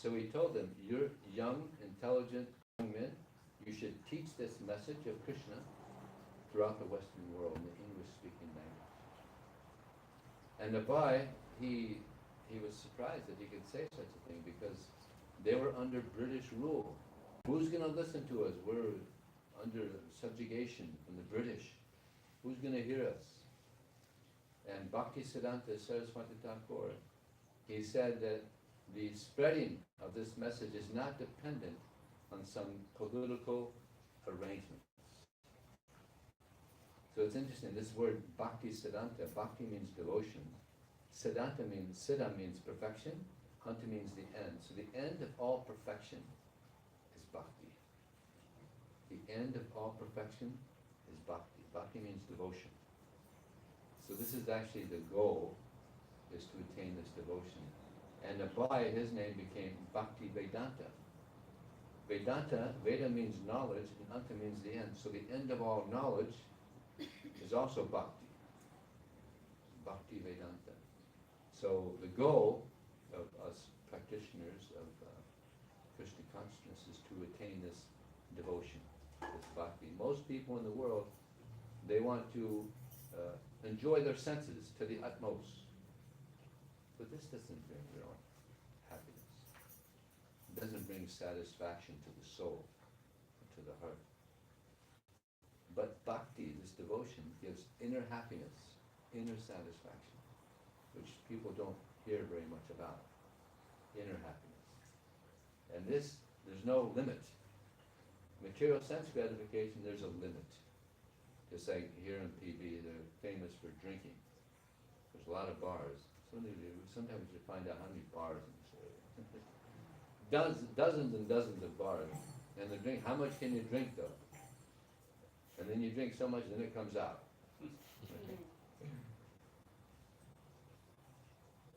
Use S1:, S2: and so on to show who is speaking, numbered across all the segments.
S1: So he told them, you're young, intelligent young men, you should teach this message of Krishna throughout the Western world in the English-speaking language. And Abai, he was surprised that he could say such a thing because they were under British rule. Who's going to listen to us? We're under subjugation from the British. Who's going to hear us? And Bhaktisiddhanta Saraswati Thakur, he said that the spreading of this message is not dependent on some political arrangements. So it's interesting, this word Bhaktisiddhanta, Bhakti means devotion. Siddhanta means, Siddha means perfection, Hanta means the end. So the end of all perfection is Bhakti. The end of all perfection is Bhakti. Bhakti means devotion. So this is actually the goal, is to attain this devotion. And Abai, his name became Bhakti Vedanta. Vedanta, Veda means knowledge, and Anta means the end. So the end of all knowledge is also Bhakti. Bhakti Vedanta. So the goal of us practitioners of Krishna consciousness is to attain this devotion, this Bhakti. Most people in the world, they want to enjoy their senses to the utmost. But this doesn't bring real happiness. It doesn't bring satisfaction to the soul, to the heart. But bhakti, this devotion, gives inner happiness, inner satisfaction, which people don't hear very much about. Inner happiness. And this, there's no limit. Material sense gratification, there's a limit. Just like here in PB, they're famous for drinking. There's a lot of bars. Sometimes you find out how many bars in this area. Dozens and dozens of bars. And they drink, how much can you drink though? And then you drink so much, then it comes out.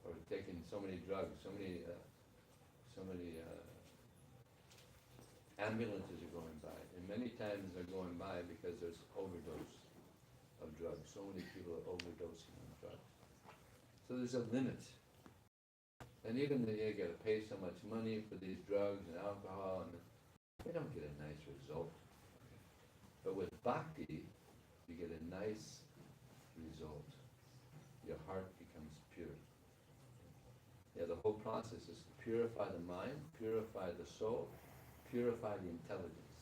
S1: Or taking so many drugs, so many ambulances are going by. And many times they're going by because there's overdose of drugs. So many people are overdosing on drugs. So there's a limit. And even they got to pay so much money for these drugs and alcohol, and they don't get a nice result. But with bhakti, you get a nice result. Your heart becomes pure. Yeah, the whole process is to purify the mind, purify the soul, purify the intelligence.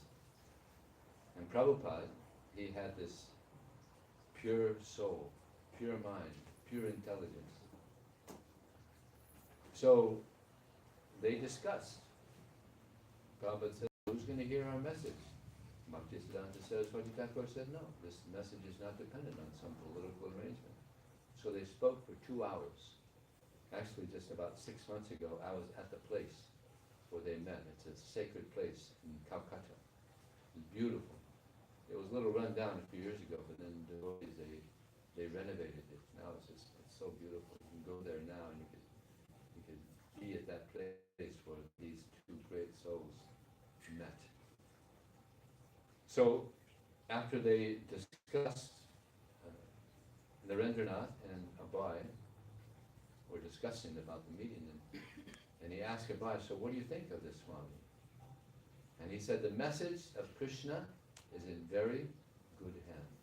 S1: And Prabhupada, he had this pure soul, pure mind, pure intelligence. So they discussed. Prabhupada said, who's going to hear our message? Bhaktisiddhanta Saraswati Thakur said, no, this message is not dependent on some political arrangement. So they spoke for 2 hours. Actually, just about 6 months ago, I was at the place where they met. It's a sacred place in Calcutta. It's beautiful. It was a little run down a few years ago, but then devotees, they renovated it. Now it's so beautiful. You can go there now and you could be at that place where these two great souls met. So after they discussed, Narendranath and Abai were discussing about the meeting, and he asked Abai, so what do you think of this, Swami? And he said, the message of Krishna is in very good hands.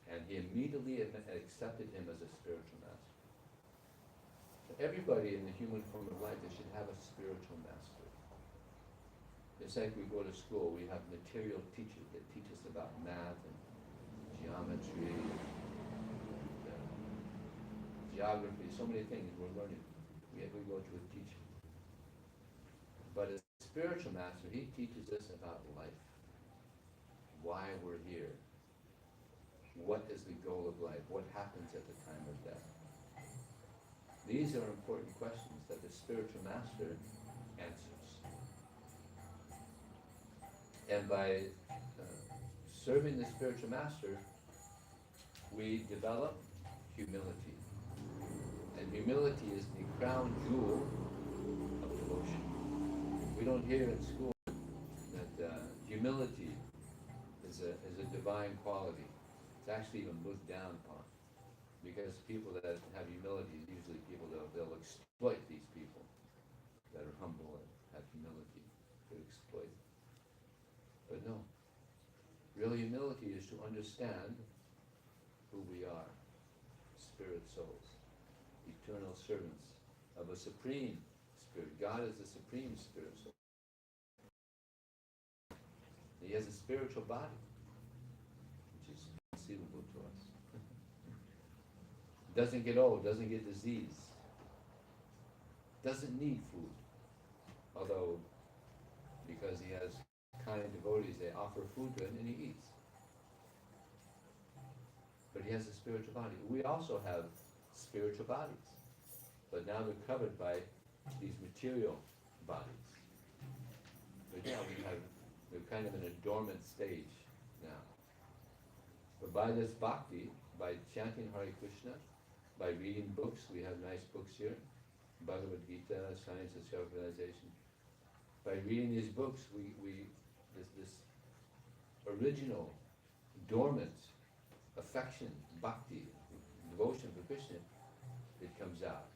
S1: And he immediately accepted him as a spiritual master. So everybody in the human form of life, they should have a spiritual master. It's like we go to school, we have material teachers that teach us about math and geometry, and, geography, so many things we're learning. We go to a teacher. But a spiritual master, he teaches us about life, why we're here, what is the goal of life, what happens at the time of death. These are important questions that the spiritual master answers. And by serving the spiritual master, we develop humility. And humility is the crown jewel of devotion. We don't hear in school that humility is a divine quality. It's actually even looked down upon. Because people that have humility, usually people they'll exploit these people that are humble. humility is to understand who we are, spirit souls, eternal servants of a supreme spirit. God is the supreme spirit soul. He has a spiritual body, which is inconceivable to us. Doesn't get old, doesn't get disease, doesn't need food. Although, because he has kind devotees, they offer food to him and he eats. But he has a spiritual body. We also have spiritual bodies, but now they're covered by these material bodies. But yeah, we're kind of in a dormant stage now. But by this bhakti, by chanting Hare Krishna, by reading books, we have nice books here, Bhagavad Gita, Science of Self-Realization. By reading these books, this original, dormant affection, bhakti, devotion for Krishna, it comes out.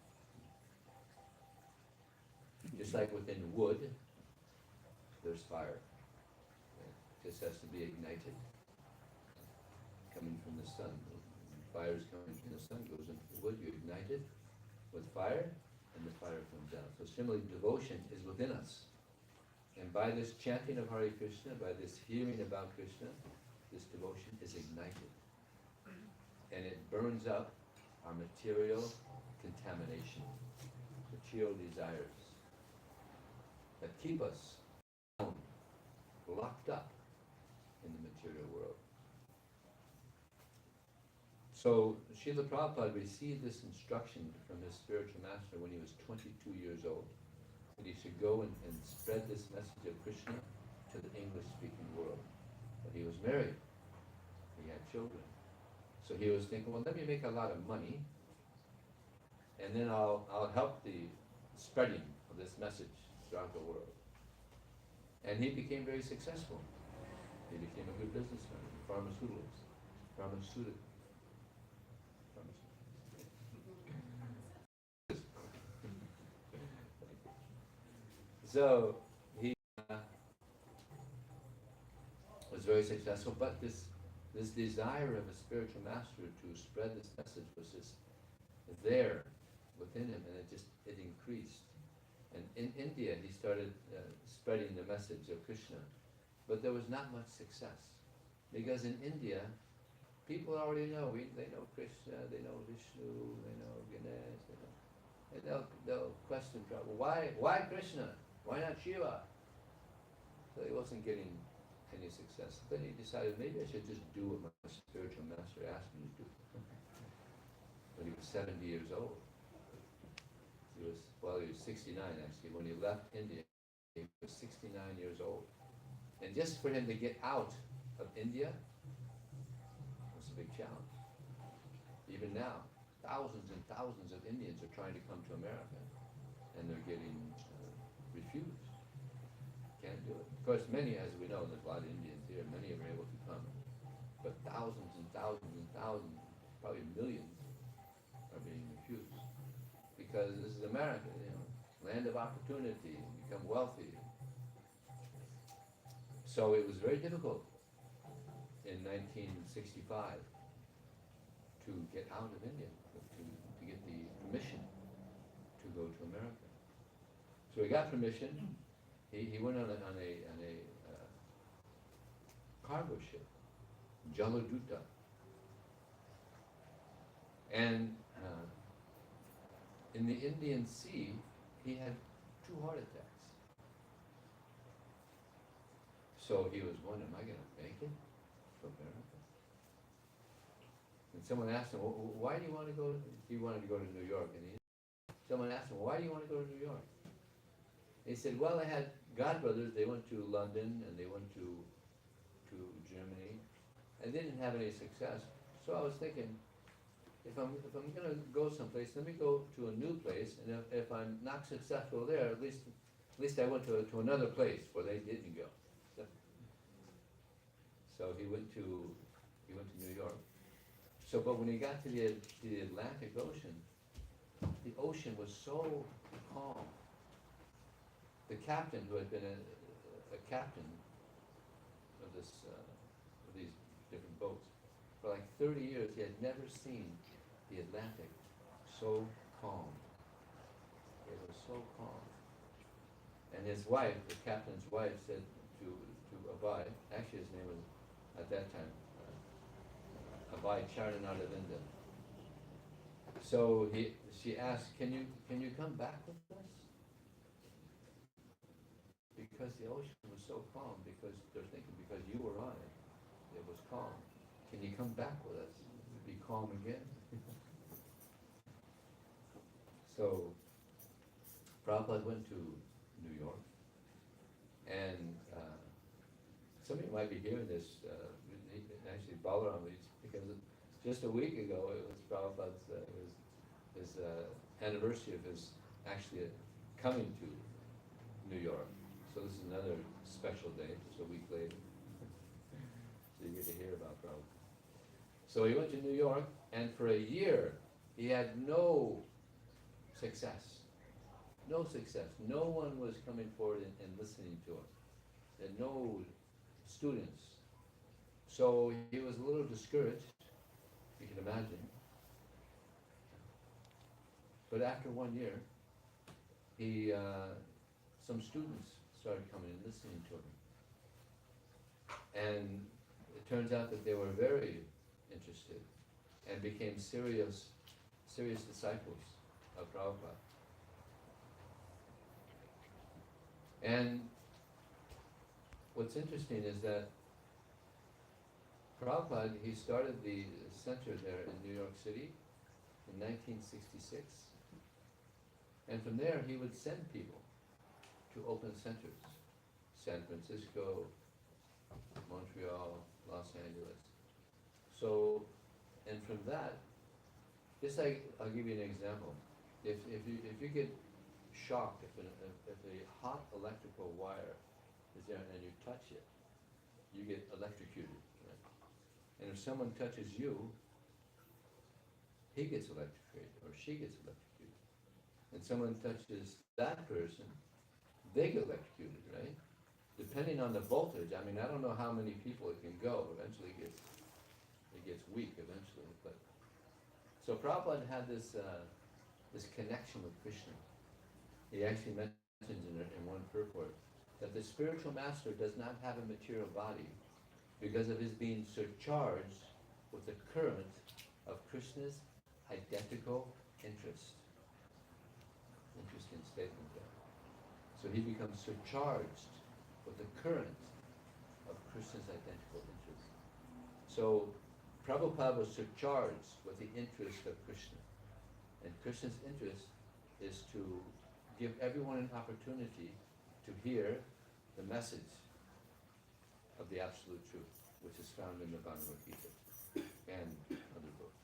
S1: Just like within wood, there's fire. It just has to be ignited, coming from the sun. Fire is coming from the sun, goes into the wood, you ignite it with fire, and the fire comes out. So similarly, devotion is within us. And by this chanting of Hare Krishna, by this hearing about Krishna, this devotion is ignited. And it burns up our material contamination, material desires that keep us bound, locked up in the material world. So Srila Prabhupada received this instruction from his spiritual master when he was 22 years old, that he should go and spread this message of Krishna to the English-speaking world. But he was married, he had children. So he was thinking, well, let me make a lot of money, and then I'll help the spreading of this message throughout the world. And he became very successful. He became a good businessman in pharmaceuticals. So he was very successful, but this desire of a spiritual master to spread this message was just there within him, and it increased. And in India, he started spreading the message of Krishna, but there was not much success, because in India, people already know. They know Krishna, they know Vishnu, they know Ganesh, and they'll question Prabhupada, why Krishna? Why not Shiva? So he wasn't getting any success. Then he decided, maybe I should just do what my spiritual master asked me to do. When he was 70 years old. He was 69 actually. When he left India, he was 69 years old. And just for him to get out of India was a big challenge. Even now, thousands and thousands of Indians are trying to come to America, and they're getting refused. Can't do it. Of course, many, as we know, there's a lot of Indians here, many are able to come. But thousands and thousands and thousands, probably millions, are being refused. Because this is America, land of opportunity, become wealthy. So it was very difficult in 1965 to get out of India, to get the permission to go to America. So he got permission. He went on a cargo ship, Jaladuta, and in the Indian Sea, he had 2 heart attacks. So he was wondering, am I going to make it to America? And someone asked him, well, why do you want to go? He wanted to go to New York, and someone asked him, why do you want to go to New York? He said, well, I had godbrothers, they went to London and they went to Germany, and they didn't have any success. So I was thinking, if I'm going to go someplace, let me go to a new place, and if I'm not successful there, at least I went to another place where they didn't go. So he went to New York. So, but when he got to the Atlantic Ocean, the ocean was so calm. The captain, who had been a captain of this of these different boats. For like 30 years, he had never seen the Atlantic so calm. It was so calm. And his wife, the captain's wife, said to Abai, actually his name was, at that time, Abai Charanaravinda. So she asked, can you come back with us? Because the ocean was so calm, because they're thinking, because you were on it, it was calm. Can you come back with us? It'd be calm again. So Prabhupada went to New York, and some of you might be hearing this, actually Balaram, because just a week ago it was Prabhupada's, his anniversary of his actually coming to New York. So this is another special day, just a week later. So you get to hear about Prabhupada. So he went to New York, and for a year he had no success. No success. No one was coming forward and listening to him. There had no students. So he was a little discouraged, you can imagine. But after 1 year, he some students started coming and listening to him. And it turns out that they were very interested and became serious disciples of Prabhupada. And what's interesting is that Prabhupada, he started the center there in New York City in 1966. And from there he would send people to open centers. San Francisco, Montreal, Los Angeles. So, and from that, just like, I'll give you an example. If you get shocked, if a hot electrical wire is there and you touch it, you get electrocuted, right? And if someone touches you, he gets electrocuted or she gets electrocuted. And someone touches that person, they get electrocuted, right? Depending on the voltage. I mean, I don't know how many people it can go. Eventually it gets weak eventually. But so Prabhupada had this connection with Krishna. He actually mentions in one purport that the spiritual master does not have a material body because of his being surcharged with the current of Krishna's identical interest. Interesting statement there. So he becomes surcharged with the current of Krishna's identical interest. So Prabhupada was surcharged with the interest of Krishna. And Krishna's interest is to give everyone an opportunity to hear the message of the absolute truth, which is found in the Bhagavad Gita and other books.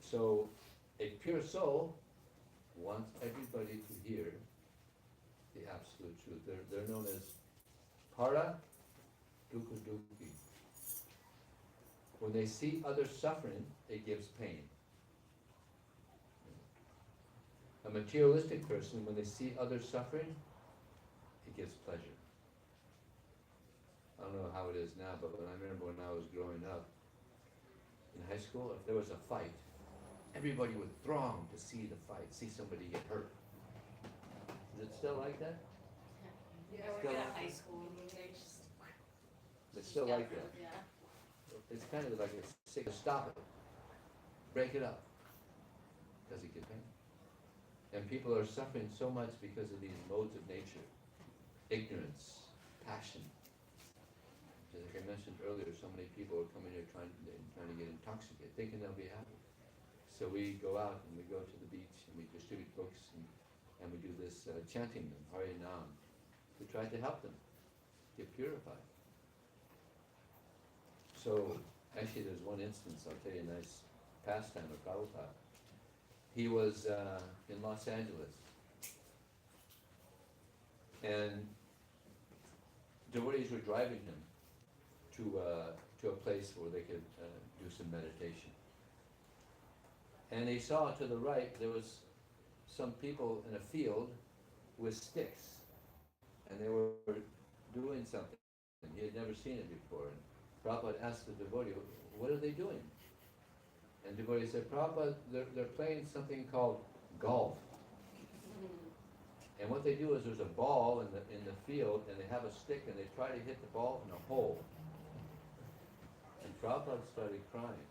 S1: So a pure soul wants everybody to hear the absolute truth. They're known as para dukkha dukkhi. When they see others suffering, it gives pain. A materialistic person, when they see others suffering, it gives pleasure. I don't know how it is now, but I remember when I was growing up in high school, if there was a fight, everybody would throng to see the fight, see somebody get hurt. Is it still like that?
S2: Yeah, we're at high school,
S1: It's still like that.
S2: Yeah.
S1: It's kind of like a sick, stop it, break it up. Does it get pain? And people are suffering so much because of these modes of nature. Ignorance, passion. Just like I mentioned earlier, so many people are coming here trying to get intoxicated, thinking they'll be happy. So we go out and we go to the beach and we distribute books and we do this chanting them, Hari Nam, to try to help them get purified. So actually there's one instance, I'll tell you a nice pastime of Prabhupada. He was in Los Angeles, and devotees were driving him to a place where they could do some meditation. And he saw to the right there was some people in a field with sticks, and they were doing something. and he had never seen it before. And Prabhupada asked the devotee, what are they doing? And the devotee said, Prabhupada, they're playing something called golf. And what they do is there's a ball in the field, and they have a stick, and they try to hit the ball in a hole. And Prabhupada started crying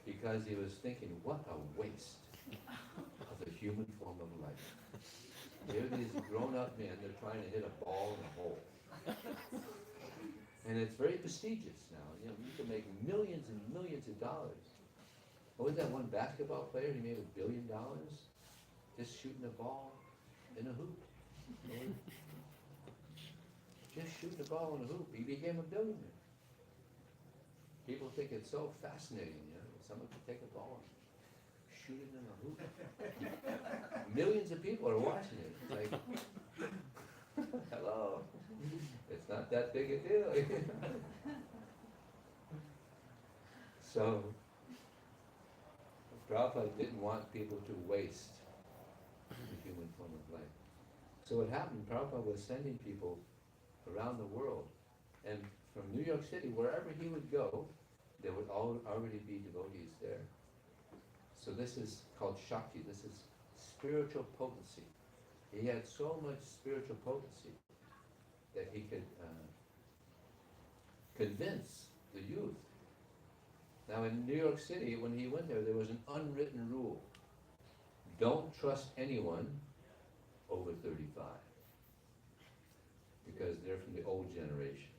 S1: because he was thinking, what a waste of the human form of life. Here are these grown-up men, they're trying to hit a ball in a hole. And it's very prestigious now. You know, you can make millions and millions of dollars. What was that one basketball player? He made $1 billion just shooting a ball in a hoop. Just shooting a ball in a hoop. He became a billionaire. People think it's so fascinating, you know. Someone can take a ball and shoot it in a hoop. Millions of people are watching it. It's like, hello. It's not that big a deal. So, Prabhupada didn't want people to waste the human form of life. So what happened, Prabhupada was sending people around the world. And from New York City, wherever he would go, there would already be devotees there. So this is called Shakti. This is spiritual potency. He had so much spiritual potency that he could convince the youth. Now in New York City, when he went there was an unwritten rule. Don't trust anyone over 35. Because they're from the old generation.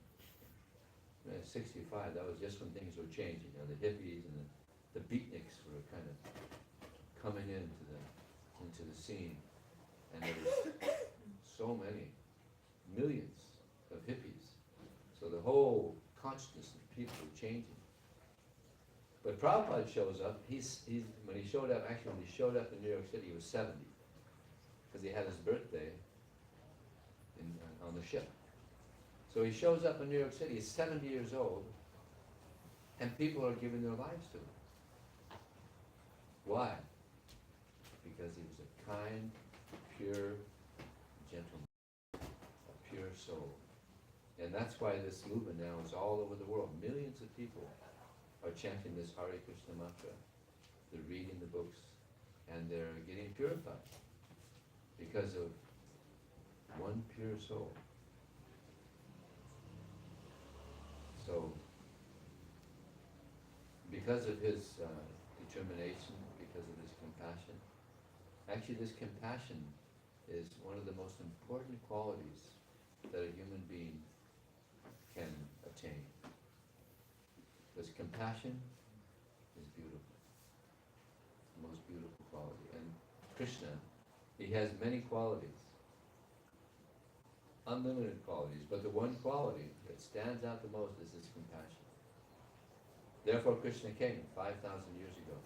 S1: At 65, that was just when things were changing. You know, the hippies and the beatniks were kind of coming into the scene. And there was so many, millions of hippies. So the whole consciousness of people were changing. But Prabhupada shows up, when he showed up in New York City, he was 70. Because he had his birthday on the ship. So he shows up in New York City, he's 70 years old, and people are giving their lives to him. Why? Because he was a kind, pure gentleman, a pure soul. And that's why this movement now is all over the world. Millions of people are chanting this Hare Krishna mantra. They're reading the books, and they're getting purified because of one pure soul. So, because of his determination, because of his compassion, actually this compassion is one of the most important qualities that a human being can attain. Because compassion is beautiful, the most beautiful quality. And Krishna, he has many qualities, unlimited qualities, but the one quality that stands out the most is his compassion. Therefore Krishna came 5,000 years ago,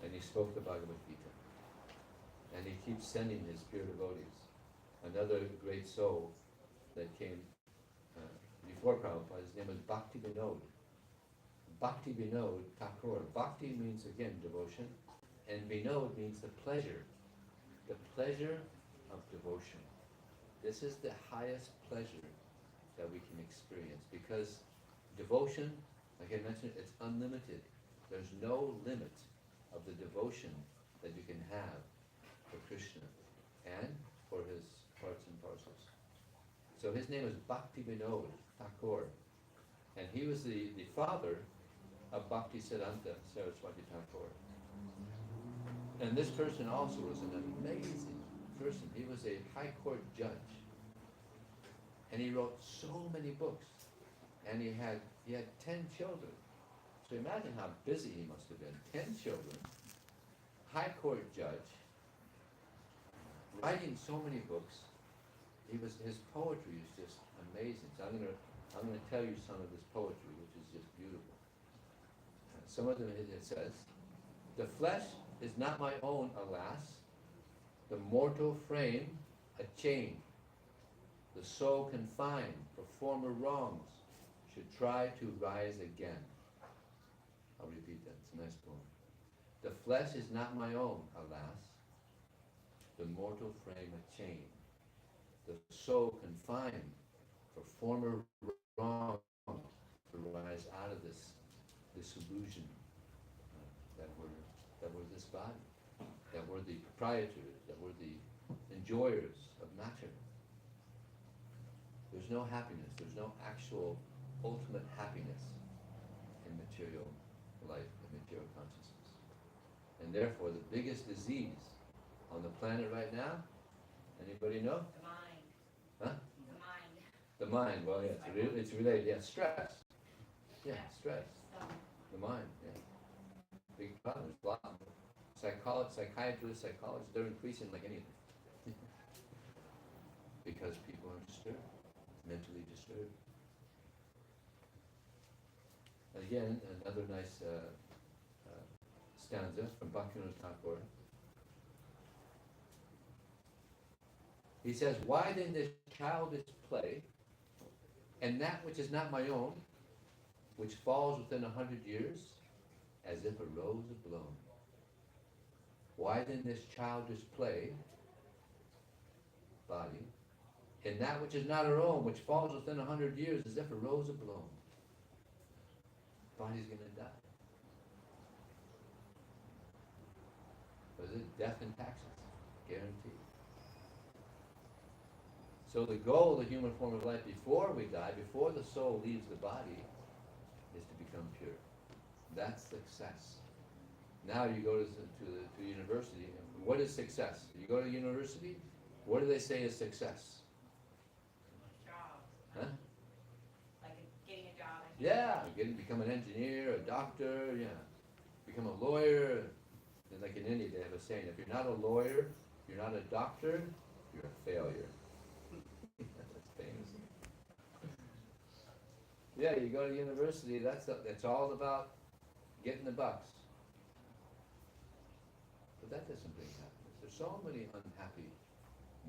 S1: and he spoke the Bhagavad Gita. And he keeps sending his pure devotees. Another great soul that came before Prabhupada, his name was Bhakti Vinod. Bhakti Vinod Thakur. Bhakti means, again, devotion, and Vinod means the pleasure of devotion. This is the highest pleasure that we can experience, because devotion, like I mentioned, it's unlimited. There's no limit of the devotion that you can have for Krishna and for his parts and parcels. So his name is Bhakti Vinod Thakur, and he was the father of Bhakti Siddhanta Saraswati Thakur. And this person also was an amazing person. He was a high court judge, and he wrote so many books, and he had 10 children. So imagine how busy he must have been. 10 children, high court judge, writing so many books. His poetry is just amazing. So I'm going to tell you some of his poetry, which is just beautiful. Some of them it says, "The flesh is not my own, alas. The mortal frame a chain. The soul confined for former wrongs should try to rise again." I'll repeat that. It's a nice poem. "The flesh is not my own, alas. The mortal frame a chain. The soul confined for former wrong to rise out of this illusion that we're this body, that we're the proprietors, that we're the enjoyers of matter. There's no happiness, there's no actual ultimate happiness in material life, in material consciousness. And therefore the biggest disease on the planet right now, anybody know?
S2: The mind.
S1: Huh?
S2: The mind.
S1: The mind, well yeah, it's related, yeah, stress. Yeah, stress. The mind, yeah. Big problem, there's a lot of psychiatrists, psychologists, they're increasing like anything. Because people are disturbed, mentally disturbed. And again, another nice stanza from Bhaktivinoda Thakur. He says, why then this childish play, and that which is not my own, which falls within 100 years, as if a rose is blown. Why then this childish play, body, and that which is not our own, which falls within 100 years, as if a rose is blown. Body's going to die. Was it death and taxes? Guaranteed. So the goal of the human form of life before we die, before the soul leaves the body, is to become pure. That's success. Now you go to university. What is success? You go to university, what do they say is success?
S2: Job.
S1: Huh?
S2: Like getting a job.
S1: Yeah, become an engineer, a doctor, yeah. Become a lawyer. And like in India, they have a saying, if you're not a lawyer, you're not a doctor, you're a failure. That's famous. Yeah, you go to university, that's all about getting the bucks. But that doesn't bring happiness. There's so many unhappy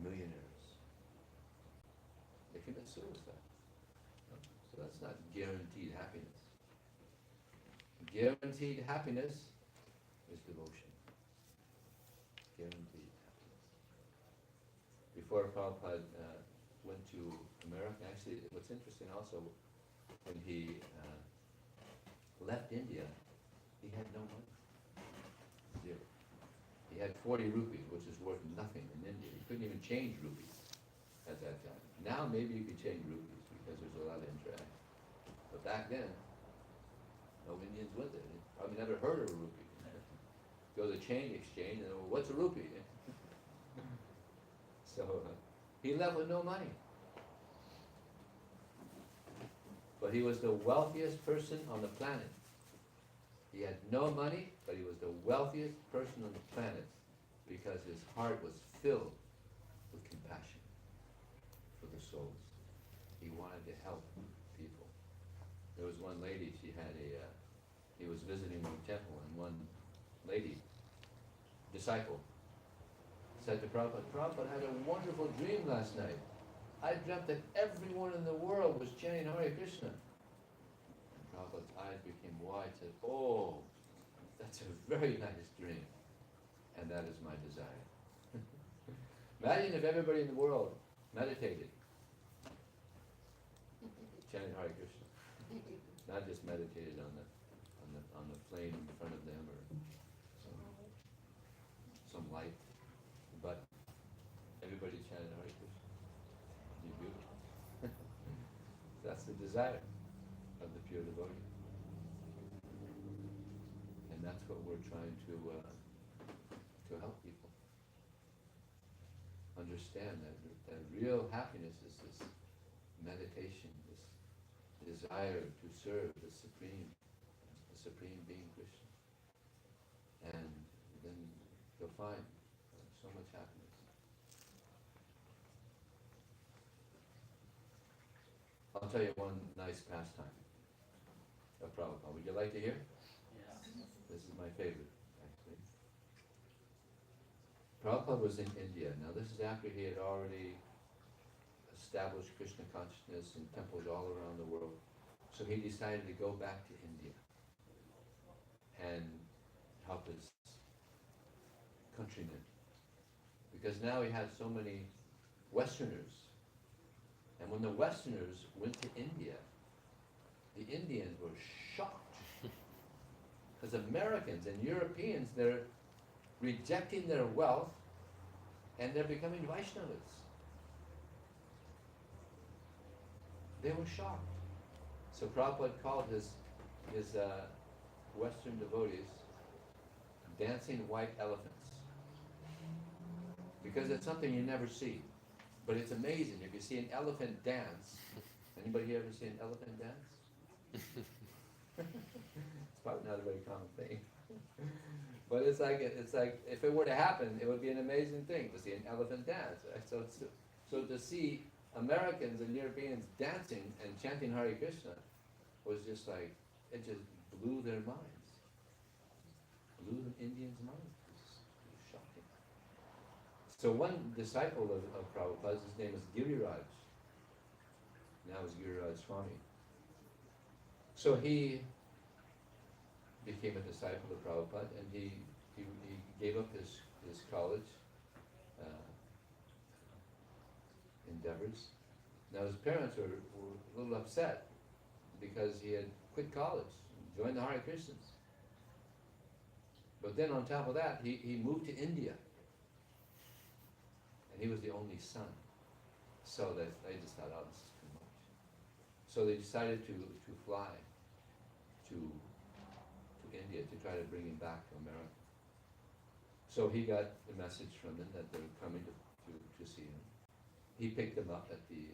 S1: millionaires. They commit suicide. So that's not guaranteed happiness. Guaranteed happiness is devotion. Guaranteed happiness. Before Prabhupada went to America, actually, what's interesting also, when he left India, he had no money. Zero. He had 40 rupees, which is worth nothing in India. He couldn't even change rupees at that time. Now maybe you could change rupees because there's a lot of interaction. But back then, no Indians with it. They probably never heard of a rupee. Go to the chain exchange and, well, what's a rupee? So he left with no money. But he was the wealthiest person on the planet. He had no money, but he was the wealthiest person on the planet because his heart was filled with compassion for the souls. He wanted to help people. There was one lady, he was visiting one temple, and one lady, disciple, said to Prabhupada, Prabhupada, I had a wonderful dream last night. I dreamt that everyone in the world was chanting Hare Krishna. And Prabhupada's eyes became wide, said, oh, that's a very nice dream. And that is my desire. Imagine if everybody in the world meditated, chanting Hare Krishna. Not just meditated on the flame in front of them or some light, but everybody chanted Hare Krishna. It'd be beautiful. That's the desire of the pure devotee. And that's what we're trying to help people understand, that real happiness is this meditation, this desire to serve the supreme being Krishna. And then you'll find so much happiness. I'll tell you one nice pastime of Prabhupada. Would you like to hear?
S2: Yes.
S1: This is my favorite, actually. Prabhupada was in India. Now this is after he had already established Krishna consciousness in temples all around the world. So he decided to go back to India and help his countrymen. Because now he had so many Westerners And when the Westerners went to India, the Indians were shocked. Because Americans and Europeans, they're rejecting their wealth and they're becoming Vaishnavas. They were shocked. So Prabhupada called his Western devotees dancing white elephants. Because it's something you never see. But it's amazing. If you see an elephant dance, anybody here ever see an elephant dance? It's probably not a very common thing. But it's like if it were to happen, it would be an amazing thing to see an elephant dance. Right? So to see Americans and Europeans dancing and chanting Hare Krishna was just like, it just blew their minds. Blew the Indians' minds. It was shocking. So one disciple of Prabhupada's, his name is Giriraj. Now is Giriraj Swami. So he became a disciple of Prabhupada, and he gave up his college endeavors. Now his parents were a little upset because he had quit college, joined the Hare Krishnas. But then on top of that, he moved to India. And he was the only son. So they just thought, oh, this is too much. So they decided to fly to India to try to bring him back to America. So he got the message from them that they were coming to see him. He picked them up at the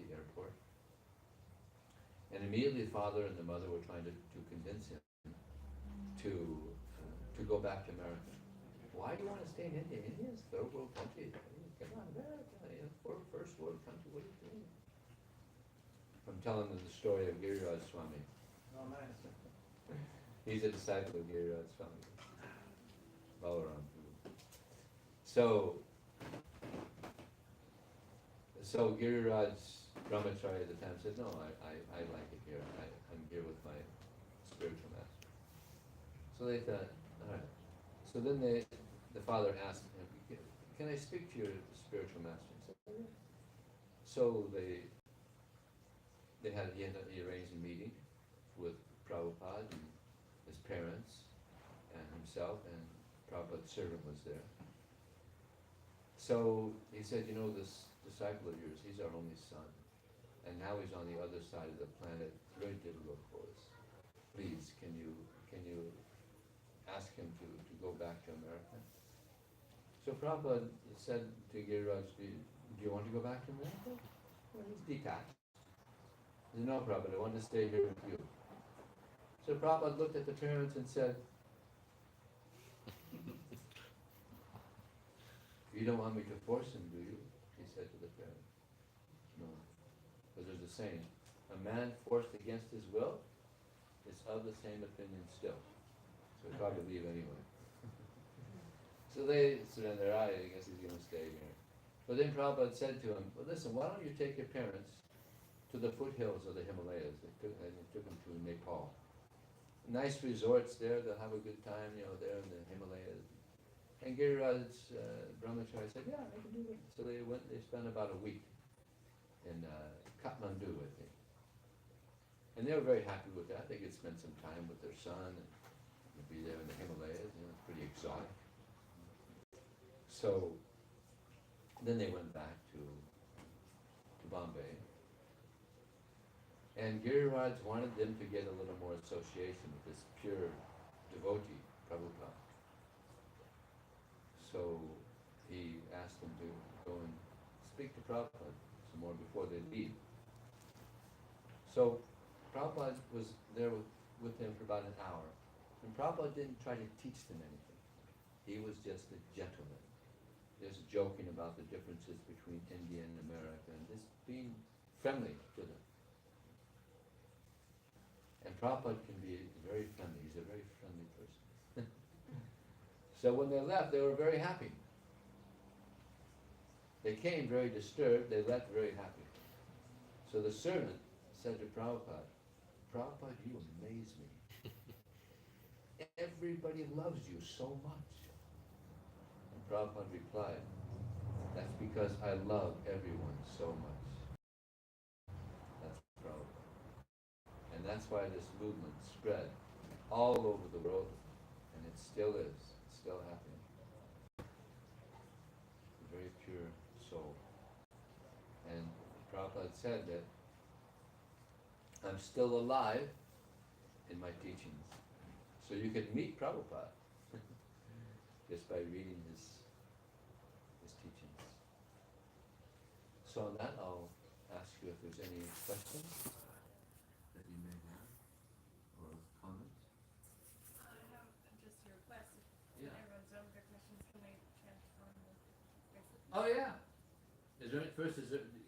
S1: airport. And immediately the father and the mother were trying to convince him to go back to America. Why do you want to stay in India? India is a third world country. Come on, America, first world country, what are you doing? I'm telling them the story of Giriraj Swami.
S3: Oh, nice.
S1: He's a disciple of Giriraj Swami. Balaram. So Giriraj Brahmachari at the time said, no, I like it here. I'm here with my spiritual master. So they thought, all right. So then the father asked him, can I speak to your spiritual master? He said, oh, yeah. So he arranged a meeting with Prabhupada and his parents and himself, and Prabhupada's servant was there. So he said, this disciple of yours, he's our only son. And now he's on the other side of the planet. It's very difficult for us. Please, can you ask him to go back to America? So Prabhupada said to Giriraj, do you want to go back to America? Well, he's detached. He said, no, Prabhupada, I want to stay here with you. So Prabhupada looked at the parents and said, you don't want me to force him, do you? He said to the parents. No. Because there's a saying, a man forced against his will is of the same opinion still. So he probably leave anyway. So they surrender, I guess he's going to stay here. But then Prabhupada said to him, well, listen, why don't you take your parents to the foothills of the Himalayas? They took them to Nepal. Nice resorts there, they'll have a good time, there in the Himalayas. And Giriraj Brahmachari said, yeah, I can do that. So they spent about a week in Kathmandu, I think. And they were very happy with that. They could spend some time with their son and be there in the Himalayas, it's pretty exotic. So then they went back to Bombay. And Giriraj wanted them to get a little more association with this pure devotee, Prabhupada. So he asked them to go and speak to Prabhupada some more before they leave. So Prabhupada was there with them for about an hour. And Prabhupada didn't try to teach them anything. He was just a gentleman, just joking about the differences between India and America and just being friendly to them. And Prabhupada can be very friendly. He's a very friendly person. So when they left, they were very happy. They came very disturbed. They left very happy. So the servant said to Prabhupada, Prabhupada, you amaze me. Everybody loves you so much. And Prabhupada replied, that's because I love everyone so much. And that's why this movement spread all over the world, and it still is, it's still happening. A very pure soul. And Prabhupada said that I'm still alive in my teachings. So you can meet Prabhupada just by reading his teachings. So on that, I'll ask you if there's any questions that you may have, or comments.
S3: I have just a request. If
S1: Yeah.
S3: everyone's done with their questions, can I chant on the
S1: Oh yeah. Is there any, first, is there,